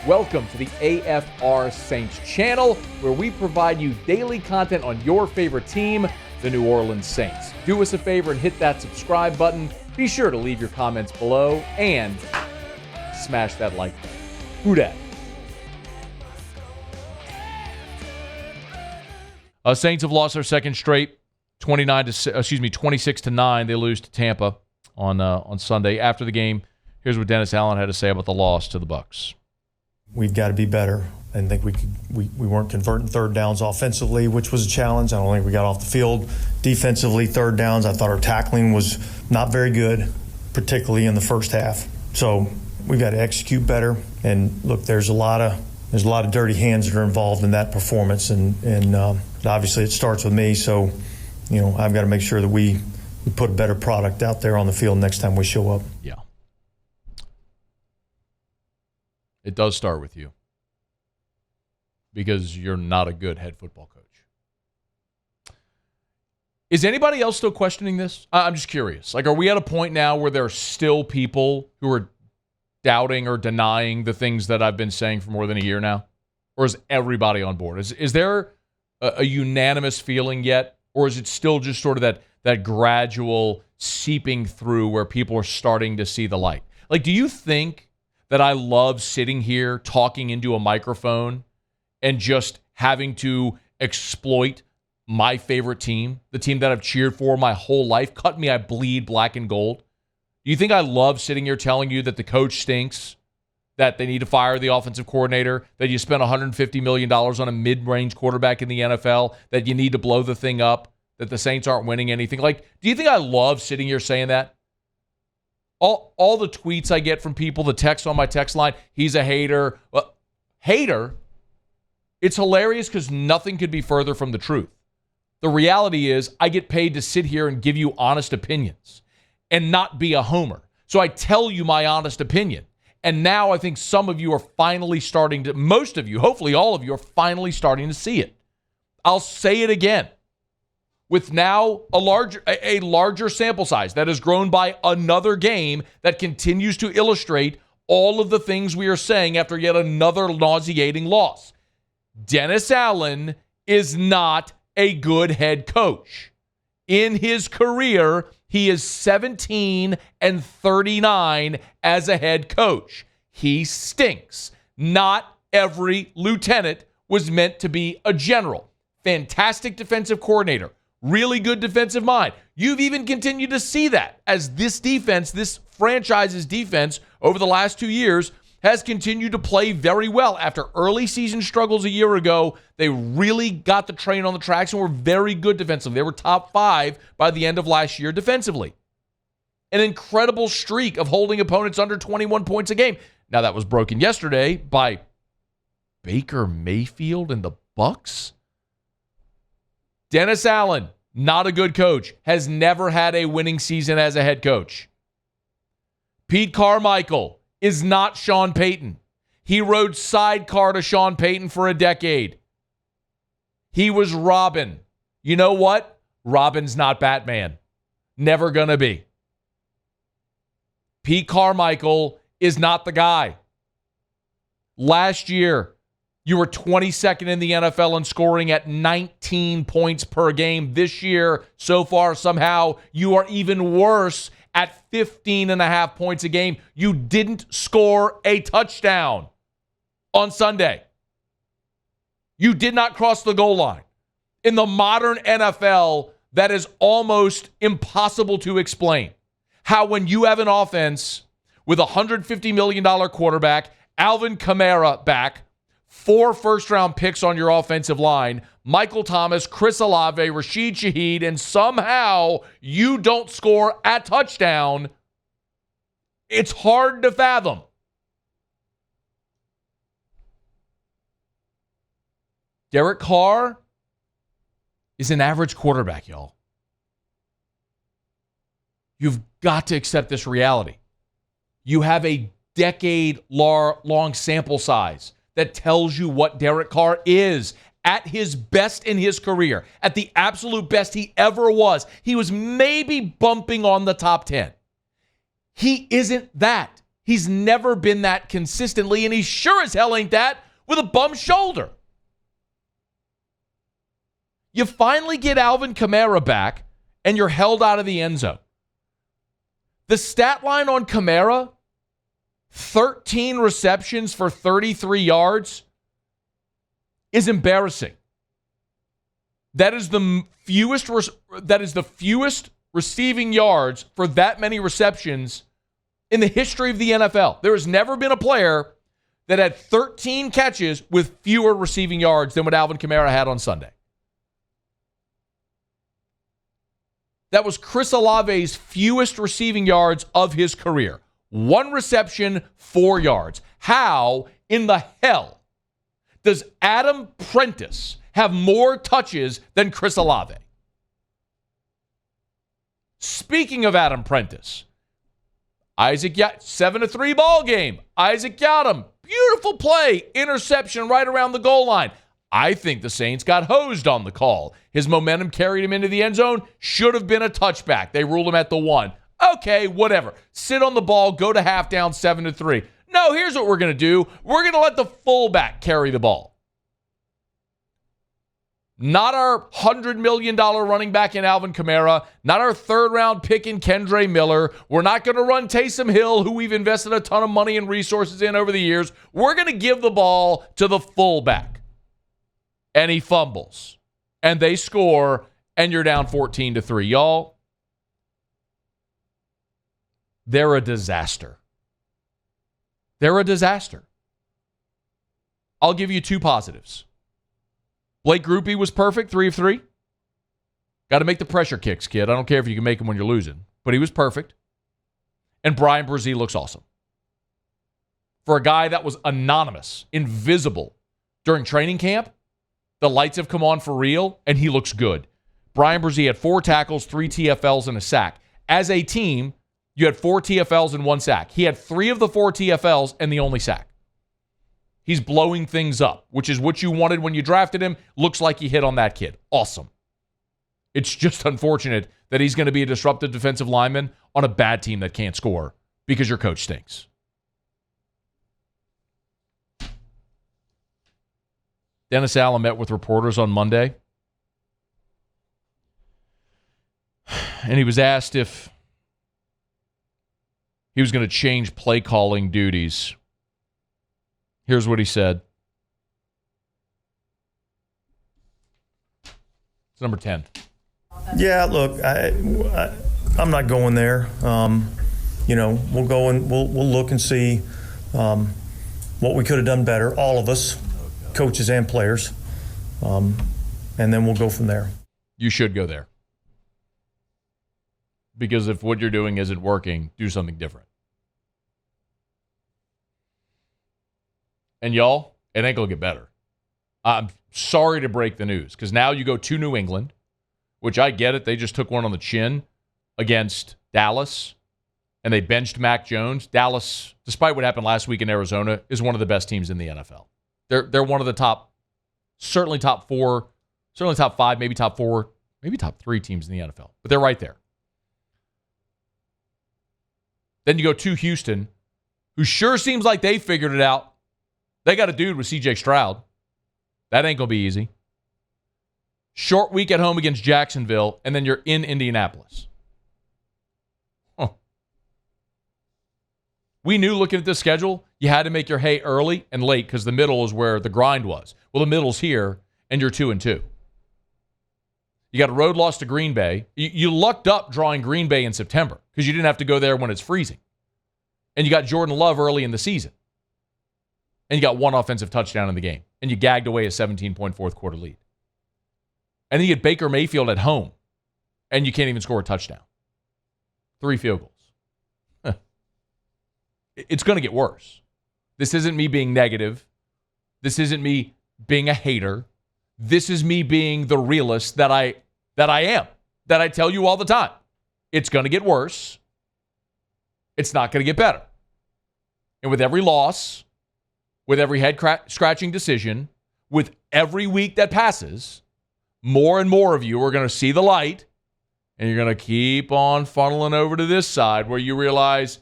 Welcome to the AFR Saints channel, where we provide you daily content on your favorite team, the New Orleans Saints. Do us a favor and hit that subscribe button. Be sure to leave your comments below and smash that like button. Who dat? Saints have lost their second straight, 26-9. They lose to Tampa on Sunday. After the game, here's what Dennis Allen had to say about the loss to the Bucs. We've got to be better. I didn't think we weren't converting third downs offensively, which was a challenge. I don't think we got off the field. Defensively, third downs, I thought our tackling was not very good, particularly in the first half. So we got to execute better. And look, there's a lot of dirty hands that are involved in that performance, and obviously it starts with me. So, I've got to make sure that we put a better product out there on the field next time we show up. Yeah. It does start with you, because you're not a good head football coach. Is anybody else still questioning this? I'm just curious. Are we at a point now where there are still people who are doubting or denying the things that I've been saying for more than a year now? Or is everybody on board? Is there a unanimous feeling yet? Or is it still just sort of that gradual seeping through where people are starting to see the light? Do you think that I love sitting here talking into a microphone and just having to exploit my favorite team, the team that I've cheered for my whole life? Cut me, I bleed black and gold. Do you think I love sitting here telling you that the coach stinks, that they need to fire the offensive coordinator, that you spent $150 million on a mid-range quarterback in the NFL, that you need to blow the thing up, that the Saints aren't winning anything? Do you think I love sitting here saying that? All the tweets I get from people, the text on my text line, he's a hater. Well, hater? It's hilarious because nothing could be further from the truth. The reality is I get paid to sit here and give you honest opinions and not be a homer. So I tell you my honest opinion. And now I think some of you are finally starting to, most of you, hopefully all of you, are finally starting to see it. I'll say it again. With now a larger sample size that has grown by another game that continues to illustrate all of the things we are saying after yet another nauseating loss. Dennis Allen is not a good head coach. In his career, he is 17-39 as a head coach. He stinks. Not every lieutenant was meant to be a general. Fantastic defensive coordinator. Really good defensive mind. You've even continued to see that as this defense, this franchise's defense over the last 2 years, has continued to play very well. After early season struggles a year ago, they really got the train on the tracks and were very good defensively. They were top 5 by the end of last year defensively. An incredible streak of holding opponents under 21 points a game. Now that was broken yesterday by Baker Mayfield and the Bucs. Dennis Allen, not a good coach, has never had a winning season as a head coach. Pete Carmichael is not Sean Payton. He rode sidecar to Sean Payton for a decade. He was Robin. You know what? Robin's not Batman. Never gonna be. Pete Carmichael is not the guy. Last year, you were 22nd in the NFL in scoring at 19 points per game. This year, so far, somehow, you are even worse at 15.5 points a game. You didn't score a touchdown on Sunday. You did not cross the goal line. In the modern NFL, that is almost impossible to explain. How when you have an offense with a $150 million quarterback, Alvin Kamara back, 4 first-round picks on your offensive line, Michael Thomas, Chris Olave, Rashid Shaheed, and somehow you don't score a touchdown, it's hard to fathom. Derek Carr is an average quarterback, y'all. You've got to accept this reality. You have a decade-long sample size that tells you what Derek Carr is at his best in his career, at the absolute best he ever was. He was maybe bumping on the top 10. He isn't that. He's never been that consistently, and he sure as hell ain't that with a bum shoulder. You finally get Alvin Kamara back, and you're held out of the end zone. The stat line on Kamara, 13 receptions for 33 yards, is embarrassing. That is the fewest receiving yards for that many receptions in the history of the NFL. There has never been a player that had 13 catches with fewer receiving yards than what Alvin Kamara had on Sunday. That was Chris Olave's fewest receiving yards of his career. 1 reception, 4 yards. How in the hell does Adam Prentice have more touches than Chris Olave? Speaking of Adam Prentice, Isaac 7-3 ball game. Isaac got him. Beautiful play. Interception right around the goal line. I think the Saints got hosed on the call. His momentum carried him into the end zone. Should have been a touchback. They ruled him at the 1. Okay, whatever. Sit on the ball, go to half down 7-3. No, here's what we're going to do. We're going to let the fullback carry the ball. Not our $100 million running back in Alvin Kamara. Not our third-round pick in Kendre Miller. We're not going to run Taysom Hill, who we've invested a ton of money and resources in over the years. We're going to give the ball to the fullback. And he fumbles. And they score, and you're down 14-3. Y'all, they're a disaster. They're a disaster. I'll give you 2 positives. Blake Grupe was perfect, 3 of 3. Got to make the pressure kicks, kid. I don't care if you can make them when you're losing. But he was perfect. And Brian Brzee looks awesome. For a guy that was anonymous, invisible during training camp, the lights have come on for real, and he looks good. Brian Brzee had 4 tackles, 3 TFLs, and a sack. As a team, you had 4 TFLs and 1 sack. He had 3 of the 4 TFLs and the only sack. He's blowing things up, which is what you wanted when you drafted him. Looks like he hit on that kid. Awesome. It's just unfortunate that he's going to be a disruptive defensive lineman on a bad team that can't score because your coach stinks. Dennis Allen met with reporters on Monday, and he was asked if he was going to change play calling duties. Here's what he said. It's number 10. Yeah, look, I'm not going there. We'll go and we'll look and see what we could have done better, all of us, coaches and players, and then we'll go from there. You should go there. Because if what you're doing isn't working, do something different. And y'all, it ain't going to get better. I'm sorry to break the news, because now you go to New England, which I get it. They just took one on the chin against Dallas, and they benched Mac Jones. Dallas, despite what happened last week in Arizona, is one of the best teams in the NFL. They're one of the top 4, certainly top 5, maybe top 4, maybe top 3 teams in the NFL. But they're right there. Then you go to Houston, who sure seems like they figured it out. They got a dude with C.J. Stroud. That ain't going to be easy. Short week at home against Jacksonville, and then you're in Indianapolis. Huh. We knew looking at this schedule, you had to make your hay early and late because the middle is where the grind was. Well, the middle's here, and you're 2-2. You got a road loss to Green Bay. You lucked up drawing Green Bay in September because you didn't have to go there when it's freezing. And you got Jordan Love early in the season. And you got 1 offensive touchdown in the game. And you gagged away a 17-point fourth quarter lead. And then you get Baker Mayfield at home. And you can't even score a touchdown. 3 field goals. It's going to get worse. This isn't me being negative. This isn't me being a hater. This is me being the realist that I am. That I tell you all the time. It's going to get worse. It's not going to get better. And with every loss, with every head-scratching decision, with every week that passes, more and more of you are going to see the light, and you're going to keep on funneling over to this side where you realize,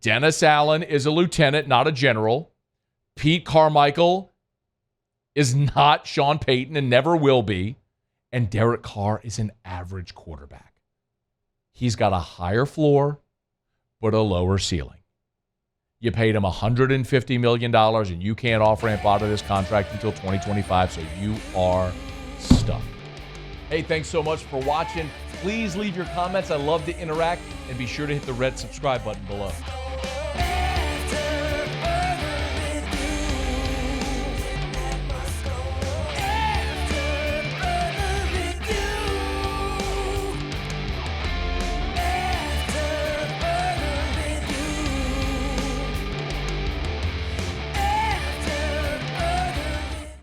Dennis Allen is a lieutenant, not a general. Pete Carmichael is not Sean Payton and never will be. And Derek Carr is an average quarterback. He's got a higher floor, but a lower ceiling. You paid him $150 million, and you can't off-ramp out of this contract until 2025, so you are stuck. Hey, thanks so much for watching. Please leave your comments. I love to interact, and be sure to hit the red subscribe button below.